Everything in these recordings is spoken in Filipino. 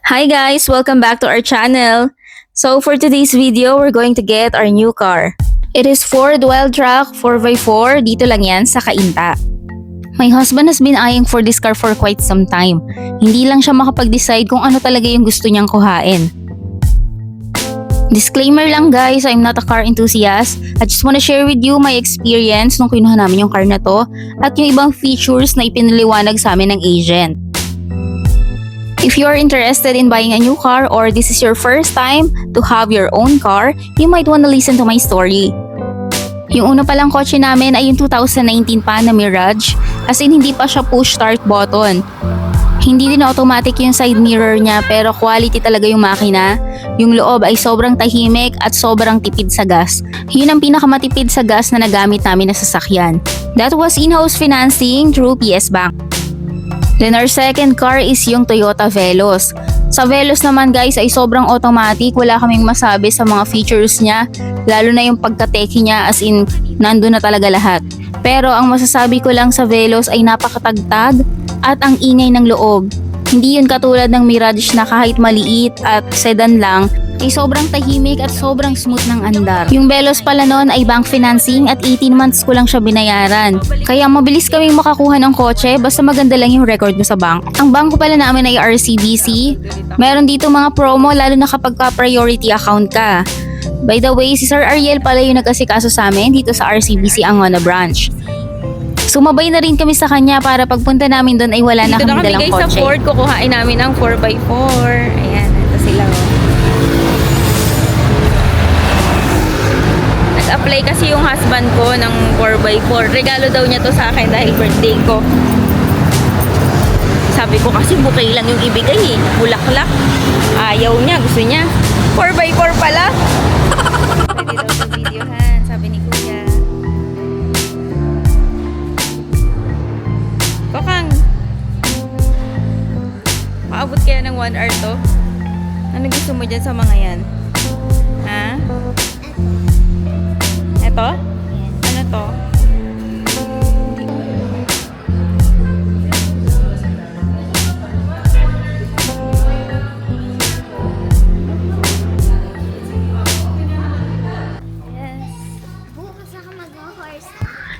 Hi guys! Welcome back to our channel. So for today's video, we're going to get our new car. It is Ford Wildtrak 4x4, dito lang yan sa Cainta. My husband has been eyeing for this car for quite some time. Hindi lang siya makapag-decide kung ano talaga yung gusto niyang kuhain. Disclaimer lang guys, I'm not a car enthusiast. I just want to share with you my experience nung kinuha namin yung car na to at yung ibang features na ipinaliwanag sa amin ng agent. If you are interested in buying a new car or this is your first time to have your own car, you might want to listen to my story. Yung una palang kotse namin ay yung 2019 pa na Mirage, as in hindi pa siya push start button. Hindi din automatic yung side mirror niya pero quality talaga yung makina. Yung loob ay sobrang tahimik at sobrang tipid sa gas. Yun ang pinakamatipid sa gas na nagamit namin na sasakyan. That was in-house financing through PS Bank. Then our second car is yung Toyota Veloz. Sa Veloz naman guys ay sobrang automatic, wala kaming masabi sa mga features niya, lalo na yung pagka-techy niya as in nandun na talaga lahat. Pero ang masasabi ko lang sa Veloz ay napakatagtag at ang ingay ng loob. Hindi yun katulad ng Mirage na kahit maliit at sedan lang, ay sobrang tahimik at sobrang smooth ng andar. Yung Veloz pala noon ay bank financing at 18 months ko lang siya binayaran. Kaya mabilis kaming makakuha ng kotse basta maganda lang yung record mo sa bank. Ang bangko pala namin ay RCBC. Meron dito mga promo lalo na kapag ka-priority account ka. By the way, si Sir Ariel pala yung nag-asikaso sa amin dito sa RCBC Anguana branch. Sumabay na rin kami sa kanya para pagpunta namin doon ay wala na kami dalang kotse. Dito na kami guys sa Ford, kukuhain namin ang 4x4. Ayan, ito sila oh. Nag-apply kasi yung husband ko ng 4x4. Regalo daw niya to sa akin dahil birthday ko. Sabi ko kasi bouquet lang yung ibigay eh. Bulaklak. Ayaw niya, gusto niya 4x4 pala. Pwede daw sa videohan, sabi ni Kuya. Kokang, maabot kaya ng 1 hour to? Ano gusto mo dyan sa mga yan? Ha? Ito? Ano to?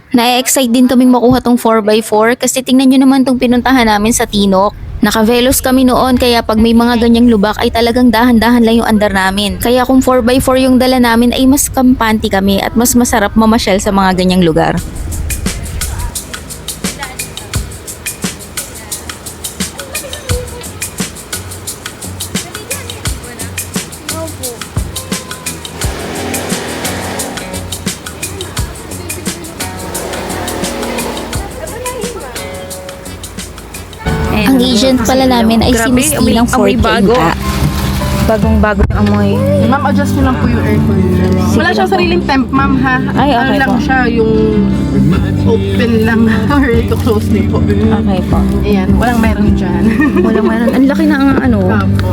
Na-excite din kaming makuha tong 4x4 kasi tingnan nyo naman tong pinuntahan namin sa Tinok. Naka-Veloz kami noon kaya pag may mga ganyang lubak ay talagang dahan-dahan lang yung andar namin. Kaya kung 4x4 yung dala namin ay mas kampante kami at mas masarap mamasyal sa mga ganyang lugar. Ang agent pala namin ay si Miss T ng Ford Cainta. Bagong-bago yung amoy. Ma'am, adjust nyo lang po yung aircon. Wala siyang sariling temp, ma'am, ha? Ay, okay lang po. siya, yung open lang or to close din po. Okay po. Ayan, walang meron dyan. Walang meron. Ang laki na ang ano. Apo.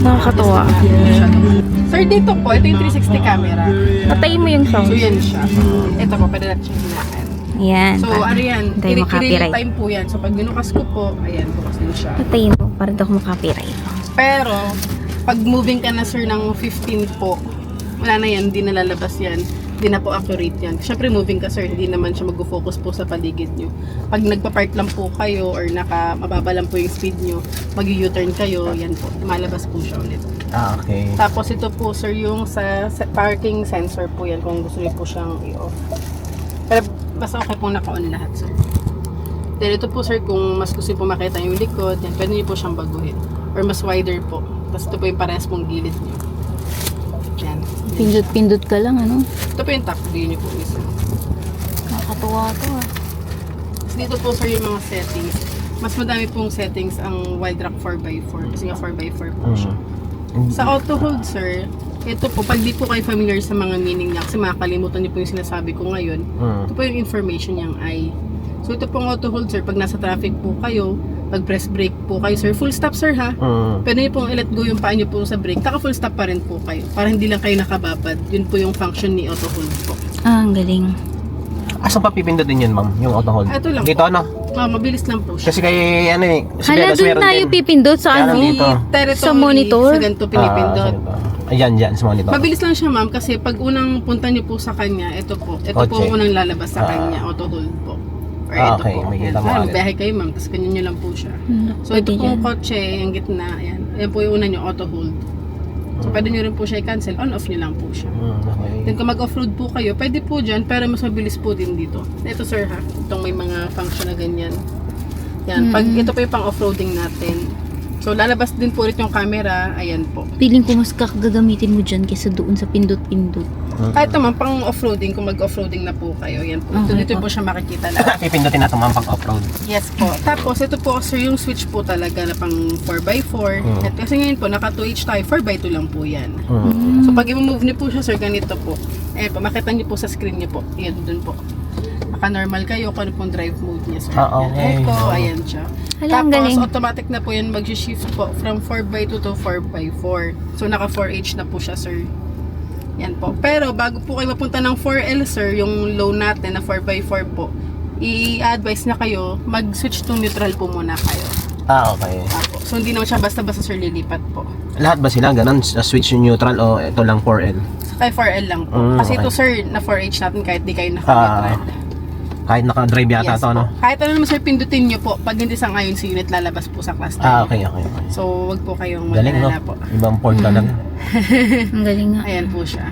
Nakakatuwa. Sir, dito po, ito yung 360 camera. Patayin mo yung sound. So, yan siya. Ito po, pwede natin siya hinaan. Ayan. So, ano yan, Tayo real makapiright. time po yan. So, pag binukas ko po, ayan, bukas din siya. Patayin mo para daw makapiright. Pero, pag moving ka na sir ng 15 po, wala na yan, hindi na lalabas yan. Hindi na po accurate yan. Siyempre moving ka sir, hindi naman siya mag-focus po sa paligid nyo. Pag nagpa-park lang po kayo or mababa lang po yung speed nyo, mag-U-turn kayo, yan po, malabas po siya ulit. Okay. Tapos ito po sir, yung sa parking sensor po yan, kung gusto nyo po siyang i-off. Pero basta okay po naka-on lahat sir. Then ito po sir, kung mas gusto po makita yung likod, yan, pwede nyo po siyang baguhin. Or mas wider po. Tapos ito po yung parehas pong gilid nyo. Yan. Pindot-pindot ka lang, ano? Ito po yung top view nyo po mismo. Nakakatuwa to ah. Tapos dito po sir yung mga settings. Mas madami pong settings ang Wildtrak 4x4 kasi nga 4x4 po siya. Sa auto hold sir, ito po, pag di po kayo familiar sa mga meaning niya kasi makakalimutan niyo po yung sinasabi ko ngayon, ito po yung information niyang I. So ito pong auto hold sir, pag nasa traffic po kayo, pag press brake po kayo sir, full stop sir ha. Pwede niyo pong i-let go yung paa niyo po sa brake, taka full stop pa rin po kayo para hindi lang kayo nakababad. Yun po yung function ni auto hold po. Ah, ang galing. Asa pa pipindutin yun, ma'am? Yung auto hold? Ito lang Dito, po. ano? Mabilis lang po siya. Kasi kay ano eh, si Hala, Belos doon meron tayo din. pipindot sa Kaya ano? nandito. Territory, Sa monitor? Sa ganito pinipindot. Ayan, dyan, sa monitor. Mabilis lang siya ma'am kasi pag unang punta niyo po sa kanya, ito po Kotse. ang unang lalabas sa Ah. kanya, auto hold po. Or Ah, ito okay. po. May Ayan. kita mo agad. Biyahe kayo ma'am, tapos ganyan nyo lang po siya. So Pwede ito po dyan. kotse, yung gitna, ayan. Ayan po yung una nyo, auto hold. So pwede nyo rin po siya i-cancel, on off nyo lang po siya. Okay. Then kung mag-offroad po kayo, pwede po dyan, pero mas mabilis po din dito. Ito sir ha, itong may mga function na ganyan. Yan, pag ito po yung pang offroading natin. So lalabas din po ulit yung camera, ayan po. Feeling ko mas gagamitin mo dyan kaysa doon sa pindot-pindot. Kahit naman pang offroading, kung mag-offroading na po kayo, yan po. Okay Dito po. po siya makikita lahat. Pipindutin natin ma'am pag off-road. Yes po. Tapos ito po sir yung switch po talaga na pang 4x4. At kasi ngayon po naka 2H tayo, 4x2 lang po yan. So pag i-move niyo po siya sir, ganito po. Eh po, makita niyo po sa screen niyo po. Yan dun po. Naka-normal kayo kung ano pong drive mode niya sir. Ah, okay. Yan, eco, ayan siya. Hala, ang Tapos galing. automatic na po yan mag-shift po from 4x2 to 4x4. So naka 4H na po siya sir. Yan po. Pero bago po kayo mapunta ng 4L sir, yung low natin na 4x4 po, i-advise na kayo, mag-switch to neutral po muna kayo. Okay. Apo. So hindi naman siya basta-basta sir lilipat po. Lahat ba sila ganun? Switch yung neutral o ito lang 4L? Kay 4L lang po. Kasi ito sir, na 4H natin kahit di kayo naka-neutral. Kahit naka-drive yata Yes to, po. no? Kahit ano naman sir, pindutin nyo po. Pag hindi sang-ayon sa unit, lalabas po sa class 10. Okay. So wag po kayong Galing, no? mag-alala po. Ibang port ka lang. Ang galing nga. Ayan po siya.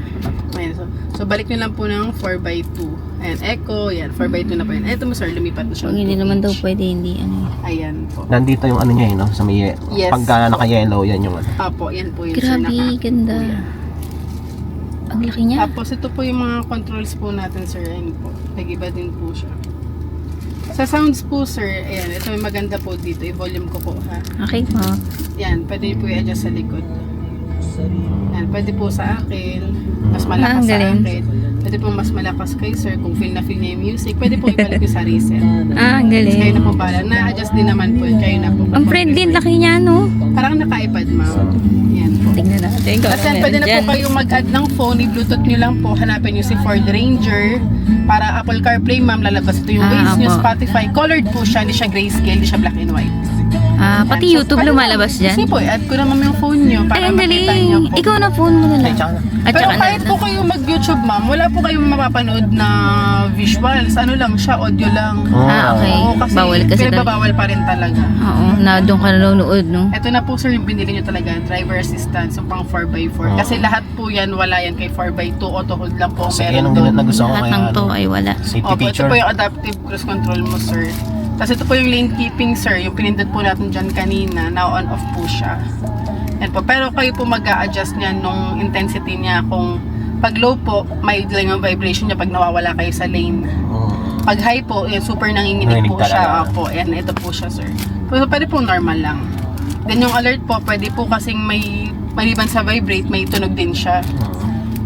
Ayan, so balik nyo lang po ng 4x2. Ayan, echo, yan, 4x2 na po yan. Eto mo sir, lumipat na siya. Pag hindi naman daw pwede, hindi ano. Ayan po. Nandito yung ano niya, no? Sa may, Yes. pagka naka-yellow, yan yung ano. Apo, yan po yung sir Grabe, ganda. Ang laki niya. Tapos ito po yung mga controls po natin sir. Ayan po. Nag-iba din po siya. Sa sounds po sir, ayan, ito yung maganda po dito. I-volume ko po ha. Okay po. Yan, pwede po i-adjust sa likod. Yan, pwede po sa akin. Mas malakas ang sa galing. akin. Pwede po mas malakas kay sir. Kung feel na niya yung music, pwede po ibalik ko sa reset. Ang Kayo na galing. po pala. Na-adjust din naman po. Kayo na po. Ang friendly, ang laki niya, no? Parang naka-iPad ma'am. Yan po. Tingnan natin kung Kasi pwede na po kayo mag-add ng phone, i-bluetooth nyo lang po, hanapin nyo si Ford Ranger. Para Apple CarPlay ma'am, lalabas ito yung Waze nyo, opo. Spotify. Colored po siya, hindi siya grayscale, hindi siya black and white. Pati Yan. So, YouTube pwede lumalabas po. dyan. Sige po, i-add ko na ma'am yung phone nyo Ay, para ang makita nyo galing. po. Ikaw na phone mo na Ay, lang. tsaka na. At Pero saka kahit po kayo mag-YouTube ma'am, wala po kayong mapapanood na visuals. Ano lang siya, audio lang. Okay. Oo, kasi Bawal kasi pero talaga. bawal pa rin talaga. Oo, na doon ka nanonood, no? Ito na po sir yung binili nyo talaga, driver assistance, yung pang 4x4. Kasi lahat po yan, wala yan kay 4x2, auto hold lang po. ang Kasi meron yan doon. ang nagusto ko Lahat kaya ng ano, to ay wala. safety Opo, ito feature. po yung adaptive cruise control mo, sir. Tapos ito po yung lane keeping, sir. Yung pinindot po natin dyan kanina. Now on off po siya. Yan po. Pero kayo po mag-a-adjust niya nung intensity niya. Kung pag low po, may lang yung vibration niya pag nawawala kayo sa lane. Pag high po, yun, super nanginginig Nanginginig po talaga. siya. Opo, yan. Ito po siya, sir. So, pwede po normal lang. Then yung alert po, pwede po kasing may maliban sa vibrate, may tunog din siya.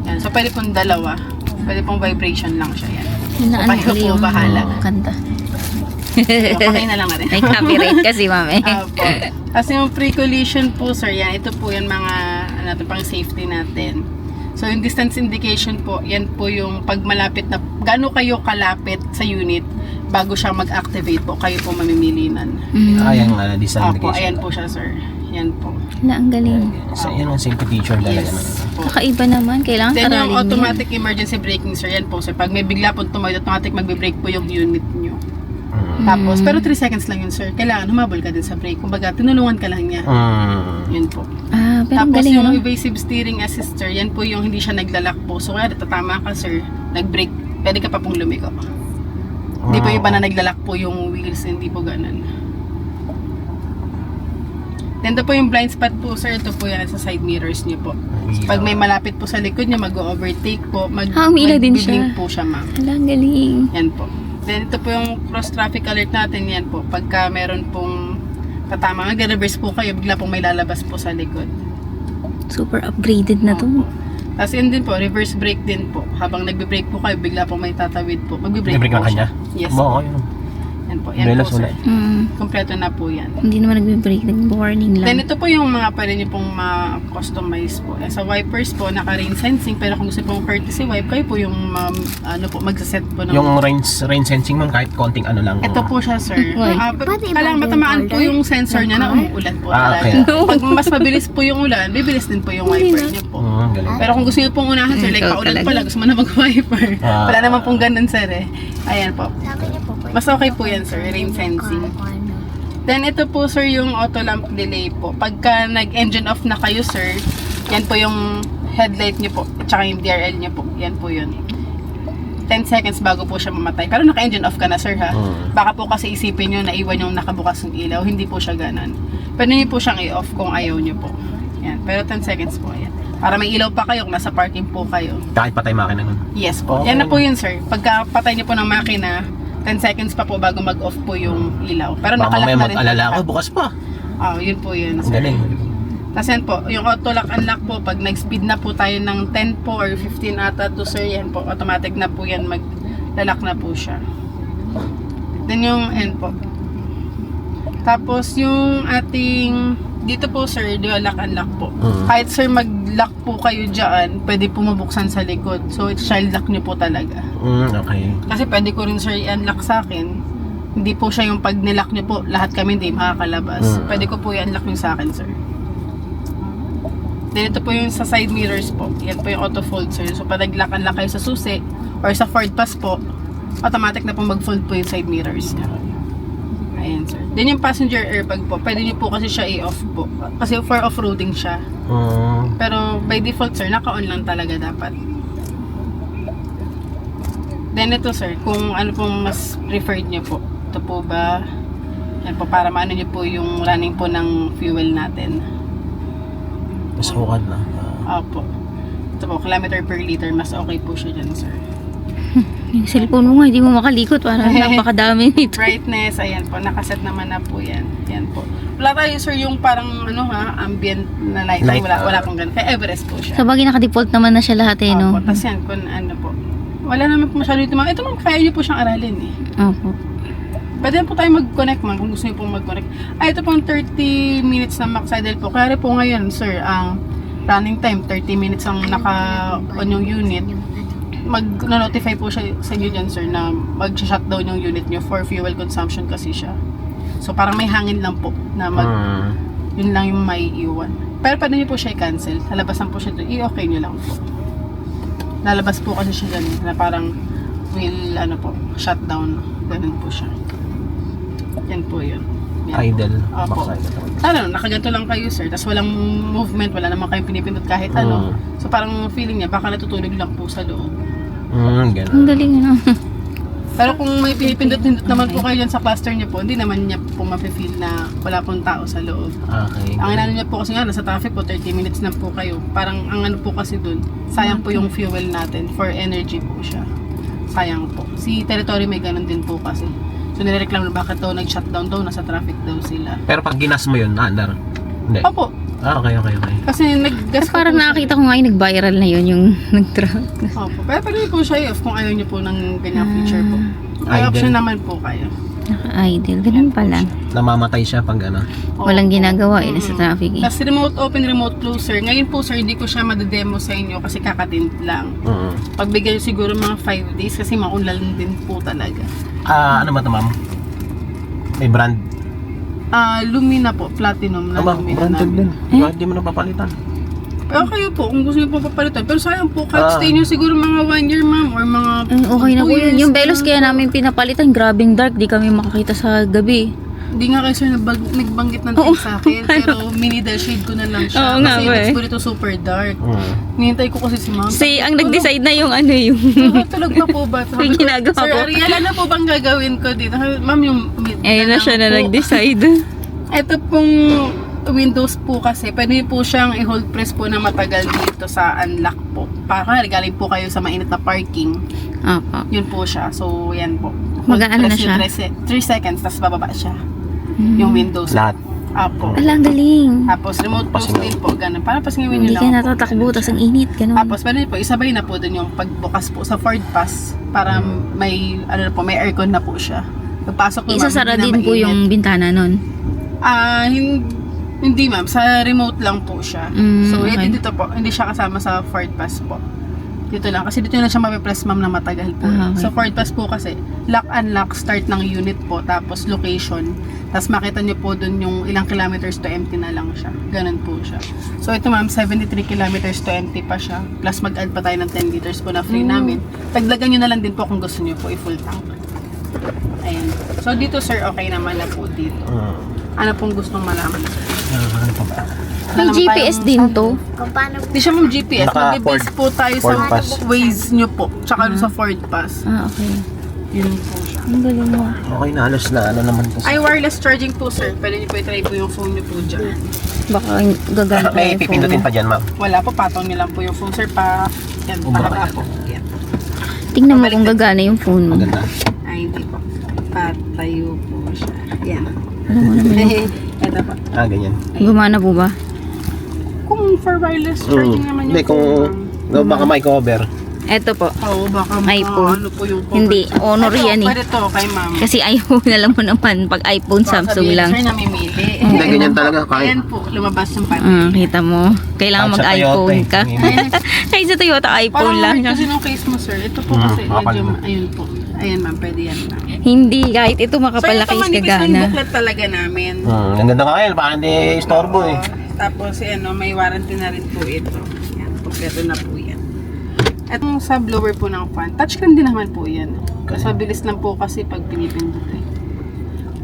Yan. So, pwede pong dalawa. Pwede pong vibration lang siya. Yan. Yun na, ano Kayo uli po, yung bahala. kanta. So, pakain na lang rin. May copyright kasi, mami. Opo. Kasi yung pre-collision po, sir, yan, ito po yung mga, ano, pang safety natin. So, yung distance indication po, yan po yung pag malapit na, gaano kayo kalapit sa unit bago siya mag-activate po, kayo po mamimilinan. Ayan nga, design Opo, indication. ayan po siya, sir. Yan po. Wala, ang galing. So, yan ang safety feature talaga. Yes. Po. Kakaiba naman, kailangan Then yung aralin yan. automatic emergency braking, sir, yan po. So, pag may bigla po tumawid, automatic magbe-brake po yung unit nyo. Tapos, pero 3 seconds lang yun, sir. Kailangan humabol ka din sa brake. Kumbaga, tinulungan ka lang niya. Mm. Yun po. Pero ang Tapos galing, yung ano? evasive steering assist, sir, yan po yung hindi siya naglalak po. So kaya tatama ka, sir, nag-brake, pwede ka pa pong lumiko. Hindi po iba na naglalak po yung wheels, hindi po ganun. Then ito po yung blind spot po, sir, ito po yan sa side mirrors niyo po. So, pag may malapit po sa likod niya, mag-overtake po, umiilaw din siya. mag-blink po siya, ma'am. Wala, ang galing. Yan po. Then ito po yung cross traffic alert natin, yan po. Pagka meron pong tatama, mag-reverse po kayo, bigla pong may lalabas po sa likod. Super upgraded na to. Tapos yun din po, reverse brake din po. Habang nagbe-brake po kayo, bigla po may tatawid po. Magbe-brake Nag-brake po lang kanya? siya. Yes. Oo, yun. Yan po. Yan Belos po, sir. Mm. Kompleto na po yan. Hindi naman nagbe-break, nag-warning Then lang. ito po yung mga pwede nyo pong ma-customize po. Sa wipers po, naka-rain sensing. Pero kung gusto pong courtesy wipe, kayo po yung magsaset po ng... Yung rain sensing man kahit konting ano lang. Ito po siya, sir. Why? Kailangan matamaan po yung sensor niya na umuulan po talaga. okay. Pag mas mabilis po yung ulan, bibilis din po yung wiper niyo po. Galing. Pero kung gusto niyo pong unahan, sir, like Ikaw paulan talaga. pala, gusto mo na mag-wiper. Ah. Wala naman pong ganun, sir eh. Ayan po. Sabi niya po, Mas okay po yan, sir, rain sensing. Then ito po, sir, yung auto lamp delay po. Pagka nag-engine off na kayo, sir, yan po yung headlight niyo po, at saka yung DRL niyo po. Yan po yun. 10 seconds bago po siya mamatay. Pero naka-engine off ka na, sir, ha? Baka po kasi isipin nyo na iwan yung nakabukas ng ilaw. Hindi po siya ganon. Pwede niyo po siyang i-off kung ayaw niyo po. Yan. Pero 10 seconds po, yan. Para may ilaw pa kayo kung nasa parking po kayo. Kahit patay makina nun. Yes po. Okay. Yan na po yun, sir. Pagka patay niyo po ng makina, 10 seconds pa po bago mag-off po yung ilaw. Pero Baka nakalock may na rin. mag-alala po ako, lahat. bukas pa. Yun po yun, Ang sir. galing. Tapos yan po, yung auto lock unlock po, pag nag-speed na po tayo ng 10 po or 15 ata to, sir, yan po, automatic na po yan, mag-lock na po siya. Then yung end po. Tapos yung ating, dito po, sir, lock unlock po. Kahit, sir, mag-lock po kayo dyan, pwede po mabuksan sa likod. So, it's child lock nyo po talaga. Okay. Kasi pwede ko rin, sir, i-unlock sa akin. Hindi po siya yung pag nilock nyo po, lahat kami hindi makakalabas. Pwede ko po i-unlock yung sa akin, sir. Then ito po yung sa side mirrors po. Yan po yung auto fold, sir. So pag nag-lock-unlock kayo sa susi or sa forward pass po, automatic na po mag-fold po yung side mirrors niya. Ayan, sir. Then yung passenger airbag po, pwede nyo po kasi siya i-off po. Kasi for off-roading siya. Pero by default, sir, naka-on lang talaga dapat. Then ito, sir, kung ano pong mas preferred nyo po. Ito po ba, yan po, para maano nyo po yung running po ng fuel natin. Mas hukad na. Opo. Ito po, kilometer per liter, mas okay po siya dyan, sir. Yung cellphone mo nga, hindi mo makalikot. Parang napakadami nito. Brightness, ayan po, nakaset naman na po yan. Yan po. Wala tayo, sir, yung parang, ambient na lighting. Light, Wala pong ganun. Kaya Everest po siya. Sa bagay naka-default naman na siya lahat eh, no? Opo, tas yan, kung ano po. Wala naman po masyado ito. Ito naman, kaya niyo po siyang aralin eh. Opo. Pwede po tayo mag-connect man kung gusto niyo pong mag-connect. Ito pong 30 minutes na max idle po. Kaya rin po ngayon, sir, ang running time, 30 minutes ang naka-on yung unit. Mag-notify po siya sa inyo dyan, sir, na mag-shutdown yung unit nyo for fuel consumption kasi siya. So, parang may hangin lang po na yun lang yung may iwan. Pero pwede niyo po siya i-cancel. Lalabasan po siya doon. I-okay nyo lang po. Lalabas po kasi siya dyan na parang shutdown. Ganun po siya. Yan po yun. Yan. Idle. Opo. Box idle. Ano, nakaganto lang kayo, sir. Tapos walang movement, wala naman kayong pinipindot kahit ano. So parang feeling niya, baka natutulog lang po sa loob. Ang Ganun. galing, no? Pero kung may pinipindot-pindot naman po kayo dyan sa cluster niya po, hindi naman niya po mapifeel na wala pong tao sa loob. Okay. Ang inano niya po kasi nga, nasa traffic po, 30 minutes na po kayo. Parang ang ano po kasi dun, sayang po yung fuel natin. For energy po siya. Sayang po. Si Territory may ganun din po kasi. So nireklamo bakit daw nag-shutdown daw, nasa traffic daw sila. Pero pag ginas mo yun, naandar. Hindi. Opo, Okay. kasi nag-gas Parang nakakita ko nga yung nag-viral na yun, yung nag-drop. Opo, pero pwede po siya i-off kung ayaw niyo po ng ganyang feature po. May Idle. option naman po kayo. Naka-idle, ganun pala. Namamatay siya pag ano. Walang ginagawa eh, nasa traffic eh. Tapos remote open, remote close, sir. Ngayon po, sir, hindi ko siya madedemo sa inyo kasi kakatint lang. Pagbigay siguro mga 5 days kasi maunlal din po talaga. Ano ba ito, ma'am? May brand. Lumina po, platinum na Lumina branded namin. din. Hindi mo napapalitan. Pero kayo po, kung gusto niyo po papalitan. Pero sayang po, kahit stay niyo siguro mga 1 year, ma'am, or mga Okay na 2 po yun. years Yung Velos na kaya po. namin pinapalitan, grabing dark, di kami makakita sa gabi. Hindi nga kayo, sir, nagbanggit ng tint sa akin. Pero mini-del shade ko na lang siya. Oo nga kasi po eh. mas dito super dark. Nihintay ko kasi si ma'am. Si, ang nag-decide na yung ano yung... Tulog pa po ba? Sabi May ko, ginagawa Sir po. Ariel, ano po bang gagawin ko dito? Ma'am, yung mid Ayun na lang siya na po. nag-decide. Ito pong Windows po kasi, pwede po siyang i-hold press po na matagal dito sa unlock po. Para galing po kayo sa mainit na parking. Opo. Yun po siya. So, yan po. Mag-aano na siya? 3 seconds, tapos bababa siya. Yung Windows. Lahat. Apo. Ala, ang galing. Tapos remote close din po, ganun. Para pasingawin nyo Hindi lang ka po. natatakbo, Ganun tas siya. ang init, ganun. Tapos pwede po, isabay na po dun yung pagbukas po sa forward pass para may, ano na po, may aircon na po siya. Pagpasok mo, ma'am, Isasara hindi na din po mainit. yung bintana nun. Hindi ma'am, sa remote lang po siya. So, okay. dito po, hindi siya kasama sa Ford Pass po. Dito lang, kasi dito na siya mapipress ma'am na matagal po. Okay. So, Ford Pass po kasi, lock unlock, start ng unit po, tapos location. Tapos makita nyo po dun yung ilang kilometers to empty na lang siya. Ganun po siya. So, ito ma'am, 73 kilometers to empty pa siya. Plus, mag-add pa tayo ng 10 liters po na free namin. Taglagan nyo na lang din po kung gusto nyo po i-full tank. Ayan. So, dito sir, okay naman na po dito. Ano pong gustong malaman? Ano pa ba? May GPS din to. Hindi siya mong GPS. Naka Mag-base po tayo Ford sa Pass. Waze nyo po. Tsaka sa Ford Pass. Okay. Yun po siya. Ang galing mo. Okay na, halos na ano naman to. Ay, wireless charging po sir. Pwede nyo po i-try po yung phone nyo po dyan. Baka gagana May pipindutin pa dyan, ma'am. Wala po, patong nyo lang po yung phone sir. Yan, palaka po. Yan. Tingnan mo kung gagana yung phone mo. Maganda. Ay, hindi po. Patayo po siya. Yan. Ano mo naman yun? Ito po. Ganyan. Gumana po ba? Kung for wireless charging naman Hindi, yung kung phone. baka may cover. Eto po. Oo, baka iPhone. ano po yung cover. Hindi, honor Ito, yan eh. Pwede to kay ma'am. Kasi iPhone na lang mo naman pag iPhone, Samsung lang. Sir, namimili. Hindi, ganyan talaga. Kahit Ayan po, lumabas yung panel. Kita mo. Kailangan Kahit sa mag-iPhone Toyota ka. eh. Kahit sa Toyota, iPhone Parang lang. kasi nung case mo, sir. Ito po kasi makapal medyo, mo. ayun po. Ayan ma'am, pwede yan ma'am. Hindi, kahit ito Sir, ito makapalaki is manipis na yung gagana. booklet talaga namin. Ang ganda nga kayo, parang hindi istorbo eh. Tapos, ano, may warranty na rin po ito. Yan, kompleto na po yan. Itong sa blower po ng fan, touchscreen din naman po yan. Kasi bilis lang po kasi pag pinipindot eh.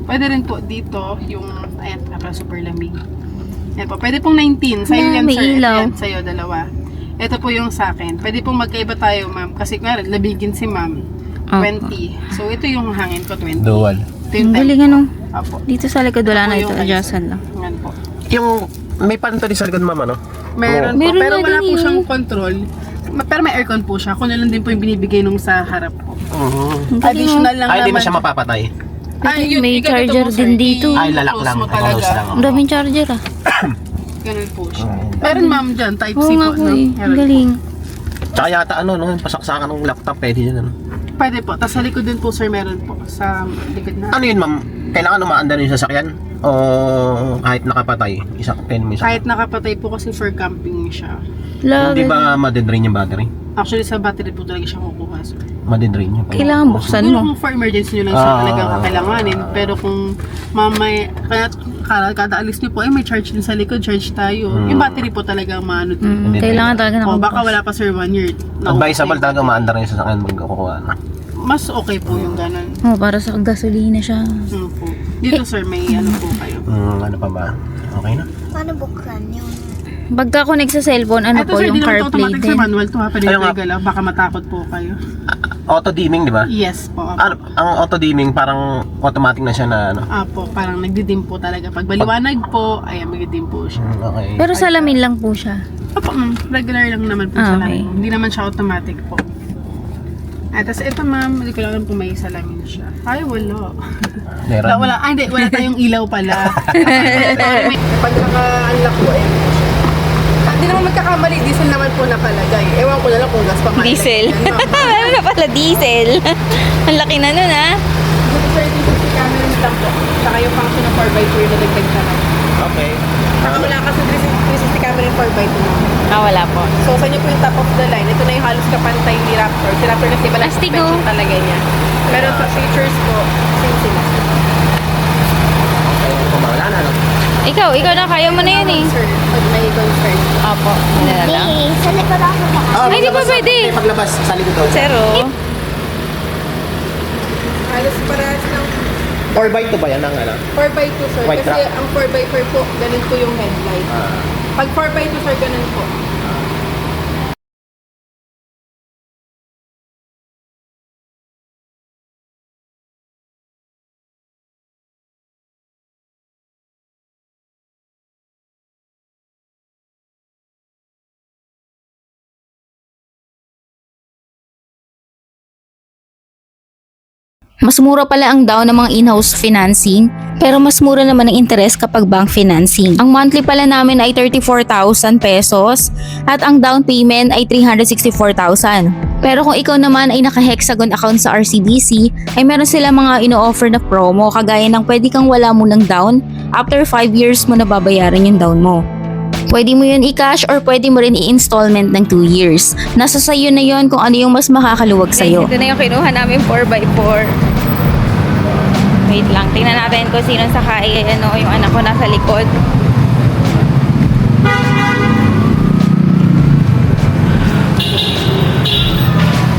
Pwede rin po dito yung, ayan, super lamig. Yan po, pwede pong 19. Sa'yo yan, May sir. Ito ilaw. yan, sa'yo, dalawa. Ito po yung sa akin. Pwede pong magkaiba tayo, ma'am. Kasi kung labigin si ma'am, 20. So, ito yung hangin ko, 20. Dual. Ito yung Ang time. galing ano. Apo. Dito sa likod wala na Ito ito. yung Adjustan lang. Yan po. Yung may panto din sa likod, ma'am, ano? Meron po, Meron pero na wala din po yun. siyang control. Pero may aircon po siya. Kung lang din po yung binibigay nung sa harap po. Ang galing mo. Additional lang Ay, hindi naman. mo siya mapapatay. May ganito charger po, sir. din dito. Ay, lalak I-close lang. mo Close talaga. lang. Ang daming charger ah. Ganun po siya. Meron ma'am dyan, type C Oo nga po. po No? eh. Meron Ang po. galing. Tsaka yata ano, no, yung pasaksakan ng laptop, pwede yun, ano? Pwede po. Tapos sa likod din po sir, meron po. Sa likod na. Ano yun, ma'am? Kailangan umaandar yung sasakyan? O kahit nakapatay? Pwede mo isa? Kahit nakapatay po kasi for camping siya. Hindi Love. ba madedrain yung battery? Actually sa battery po talaga siya kukuha sir. Madedrain yun. Kailangan buksan Siguro mo. kung for emergency nyo lang siya Ah. talagang kakailanganin. Pero kung mamay, kada alis nyo po, ay may charge din sa likod, charge tayo. Yung battery po talaga maano din. Kailangan talaga O baka nakabukas. wala pa sir 1 year. Advisable talaga umaandar yung sasakyan pag kukuha. No? Mas okay po yung ganun. Oh, para sa gasolina siya. Po. Dito sir, may ano po kayo. Ano pa ba? Okay na? Paano buksan yung... Pagka-connect sa cellphone, ano Ito po, sir, yung di naman ito CarPlay automatic din. sir, manual to ha. Pwede Ayun kayo nga. galaw. Baka matakot po kayo. Auto-dimming, di ba? Yes po. Ano, ang auto-dimming parang automatic na siya na ano. Apo, parang nagdidim po talaga. Pag baliwanag po, ayan, magdidim po siya. Okay. Pero salamin lang po siya. Opo, regular lang naman po Ah, sa okay. lamin. Hindi naman siya automatic po. At tapos ito ma'am, hindi ko lang alam kung may salamin siya. Ay, wala. Meron. Wala, hindi, wala tayong ilaw pala. Pag naka-unlock po, ayan po siya. Hindi naman magkakamali, diesel naman po nakalagay. Ewan ko na lang kung gas pa man. Diesel. Ano na pala, diesel. Ang laki na nun ah. Dito sir, dito si camera lang po. Saka yung function ng 4x4 na dagdag sa lang. Okay. Saka wala kasi 360 camera yung 4x2. Ah, wala po. So, sa inyo po yung top of the line. Ito na yung halos kapantay ni Raptor. Si Raptor kasi iba lang Astig, suspension oh. talaga niya. Pero sa features po, same sila. Okay. Wala na, no? Ikaw na, kaya mo na yun eh. Sir, pag may concern. Opo, ano na lang. Hindi, sa likod ako na. Ay, di ba pwede? Maglabas sa likod doon. Zero. Halos parehas ng 4x2 ba yan ang ano? 4x2 sir. White Kasi track. ang 4x4 po, ganun po yung headlight. Pag 4x2 sir, ganun po. Mas mura pala ang down ng mga in-house financing, pero mas mura naman ang interest kapag bank financing. Ang monthly pala namin ay 34,000 pesos at ang down payment ay 364,000. Pero kung ikaw naman ay naka-Hexagon account sa RCBC, ay meron sila mga ino-offer na promo kagaya ng pwede kang wala munang down, after 5 years mo na babayaran yung down mo. Pwede mo yun i-cash or pwede mo rin i-installment ng 2 years. Nasa sayo na yon kung ano yung mas makakaluwag sa'yo. Ito na yung kinuha namin 4x4. Wait lang, tingnan natin kung sino sakay. Ano, yung anak ko nasa likod.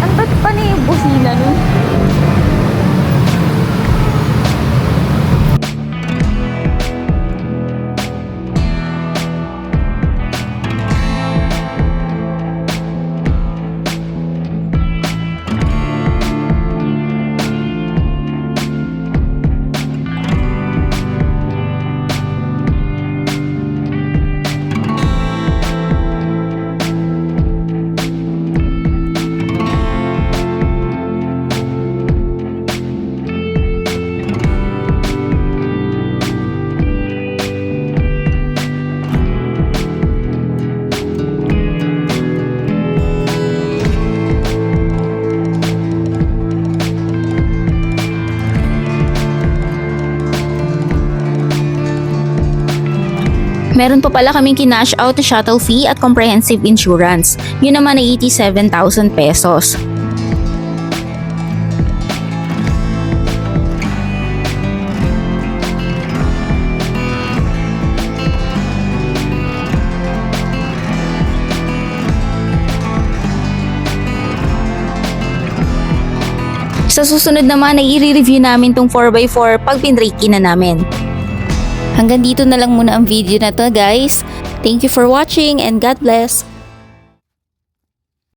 Ang ba't pa na yung busina nun? Meron pa pala kaming kinash out na shuttle fee at comprehensive insurance. Yun naman ay 87,000 pesos. Sa susunod naman ay i-review namin tong 4x4 pag pinriki na namin. Hanggang dito na lang muna ang video na to guys. Thank you for watching and God bless!